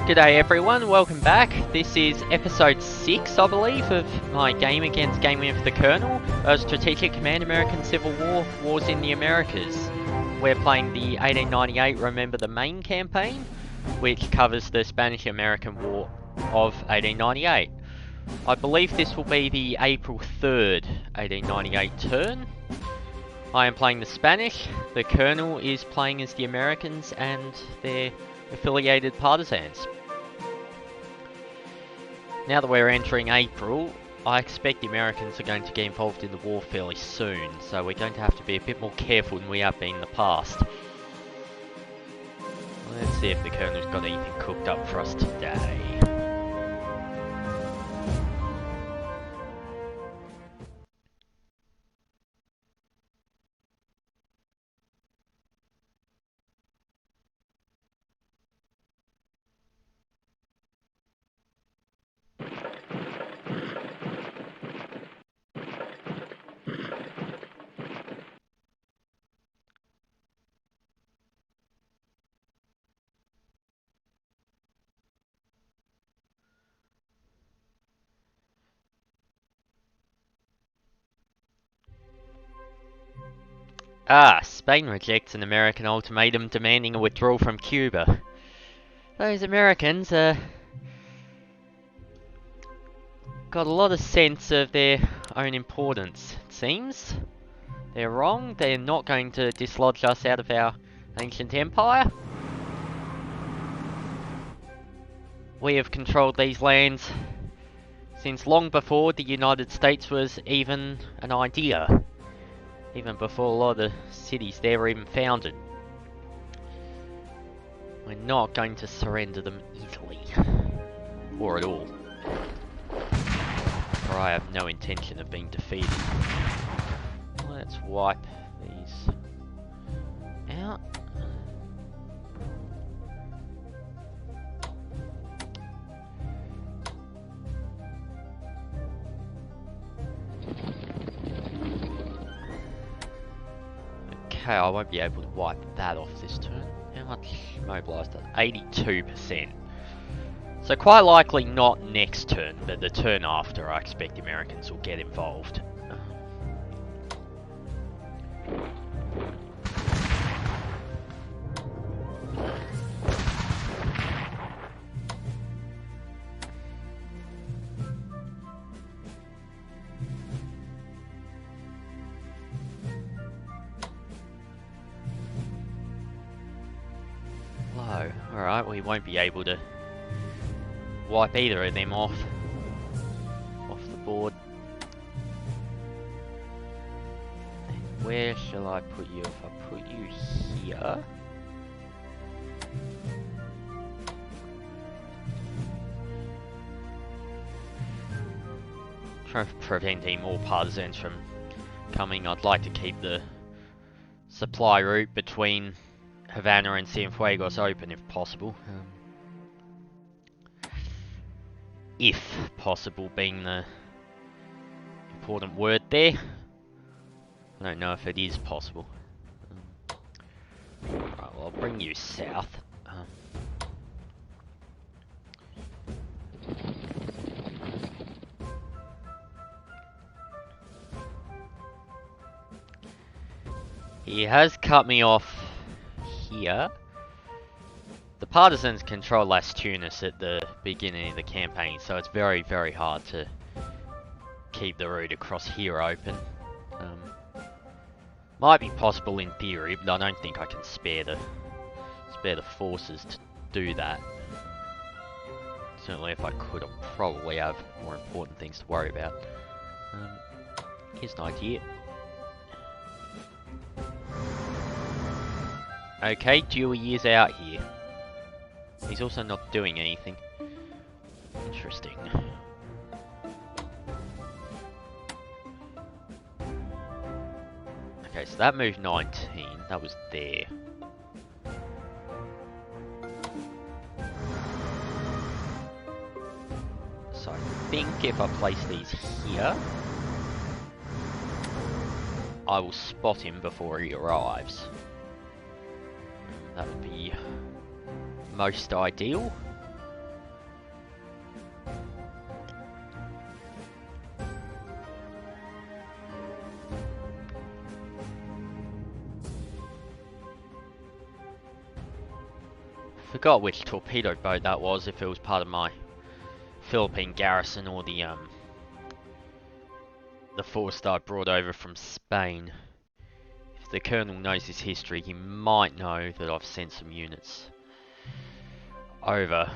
G'day everyone, welcome back. This is episode 6, I believe, of my game against Gaming with the Colonel, Strategic Command American Civil War, Wars in the Americas. We're playing the 1898 Remember the Maine campaign, which covers the Spanish-American War of 1898. I believe this will be the April 3rd, 1898 turn. I am playing the Spanish, the Colonel is playing as the Americans and their affiliated partisans. Now that we're entering April, I expect the Americans are going to get involved in the war fairly soon, so we're going to have to be a bit more careful than we have been in the past. Let's see if the Colonel's got anything cooked up for us today. Spain rejects an American ultimatum demanding a withdrawal from Cuba. Those Americans, got a lot of sense of their own importance, it seems. They're wrong, they're not going to dislodge us out of our ancient empire. We have controlled these lands since long before the United States was even an idea. Even before a lot of the cities there were even founded. We're not going to surrender them easily. Or at all. For I have no intention of being defeated. Let's wipe these out. Okay, I won't be able to wipe that off this turn. How much mobilised? 82%. So quite likely not next turn, but the turn after I expect the Americans will get involved. Alright, we won't be able to wipe either of them off the board. And where shall I put you? If I put you here, trying to prevent any more partisans from coming. I'd like to keep the supply route between Havana and Cienfuegos open if possible. If possible being the important word there. I don't know if it is possible. Right, well, I'll bring you south. He has cut me off here. The partisans control Las Tunas at the beginning of the campaign, so it's very, very hard to keep the route across here open. Might be possible in theory, but I don't think I can spare the forces to do that. Certainly if I could, I'd probably have more important things to worry about. Here's an idea. Okay, Dewey is out here. He's also not doing anything. Interesting. Okay, so that moved 19. That was there. So I think if I place these here, I will spot him before he arrives. That would be most ideal. Forgot which torpedo boat that was, if it was part of my Philippine garrison or the force that I brought over from Spain. If the Colonel knows his history, he might know that I've sent some units over.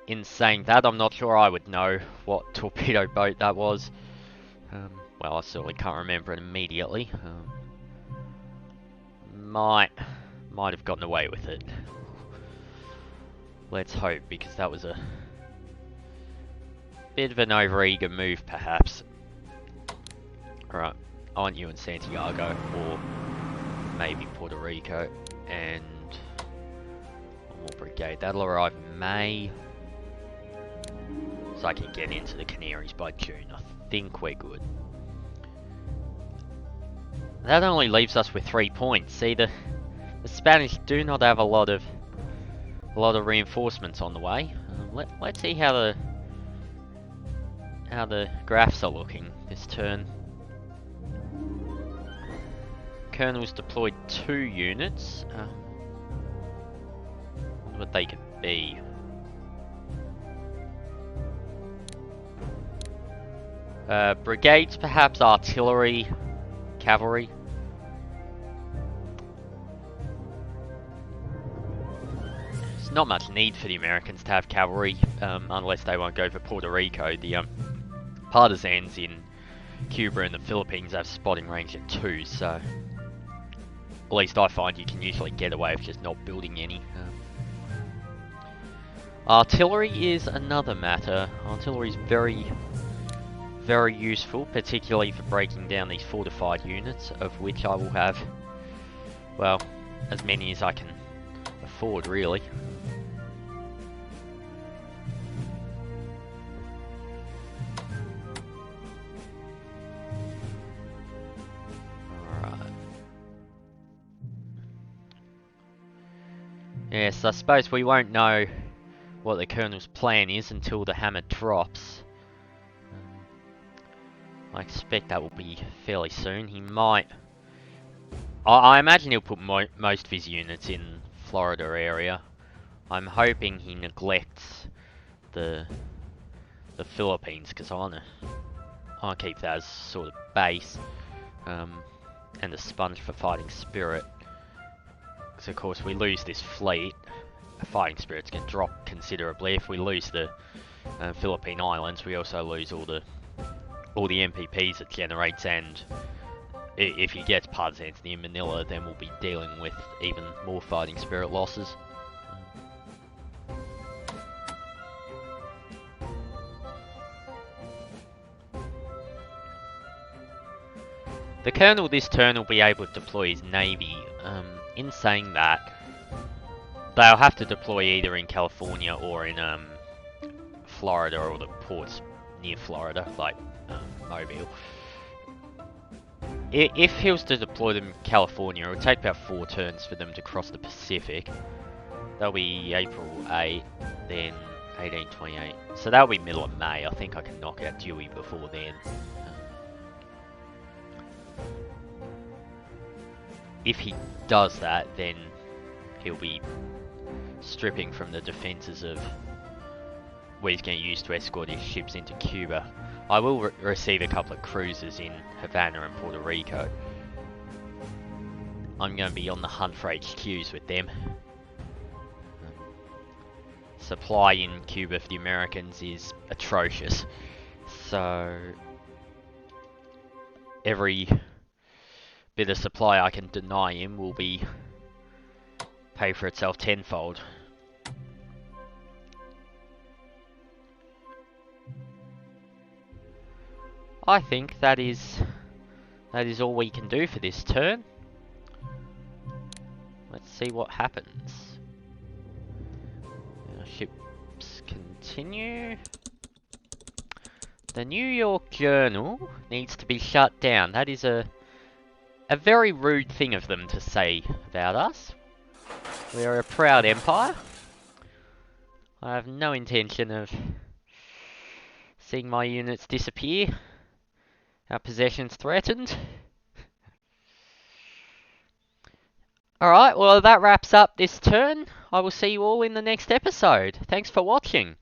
In saying that, I'm not sure I would know what torpedo boat that was. Well, I certainly can't remember it immediately. Might have gotten away with it. Let's hope, because that was a bit of an overeager move, perhaps. Alright, I want you in Santiago, or maybe Puerto Rico, and one more brigade. That'll arrive in May, so I can get into the Canaries by June. I think we're good. That only leaves us with 3 points. See, the Spanish do not have a lot of reinforcements on the way. Let's see how the graphs are looking this turn. Colonel's deployed 2 units. Wonder what they could be. Brigades, perhaps artillery, cavalry. There's not much need for the Americans to have cavalry, unless they won't go for Puerto Rico. The partisans in Cuba and the Philippines have spotting range at 2, so at least I find you can usually get away with just not building any. Artillery is another matter. Artillery is very, very useful, particularly for breaking down these fortified units, of which I will have, well, as many as I can afford, really. Yes, I suppose we won't know what the Colonel's plan is until the hammer drops. I expect that will be fairly soon. He might... I imagine he'll put most of his units in Florida area. I'm hoping he neglects the Philippines, because I want to keep that as sort of base, and a sponge for fighting spirit. Because of course we lose this fleet, fighting spirit's going to drop considerably. If we lose the Philippine Islands, we also lose all the MPPs it generates, and if he gets partisans near Manila, then we'll be dealing with even more fighting spirit losses. The Colonel this turn will be able to deploy his navy. In saying that, they'll have to deploy either in California or in Florida, or the ports near Florida, like Mobile. If he was to deploy them in California, it would take about 4 turns for them to cross the Pacific. That'll be April 8, then 1828. So that'll be middle of May. I think I can knock out Dewey before then. If he does that, then he'll be stripping from the defences of what he's going to use to escort his ships into Cuba. I will receive a couple of cruisers in Havana and Puerto Rico. I'm going to be on the hunt for HQs with them. Supply in Cuba for the Americans is atrocious. So every bit of supply I can deny him will be pay for itself tenfold. I think that is all we can do for this turn. Let's see what happens. Our ships continue. The New York Journal needs to be shut down. That is a very rude thing of them to say about us. We are a proud empire. I have no intention of seeing my units disappear. Our possessions threatened. Alright, well that wraps up this turn. I will see you all in the next episode. Thanks for watching.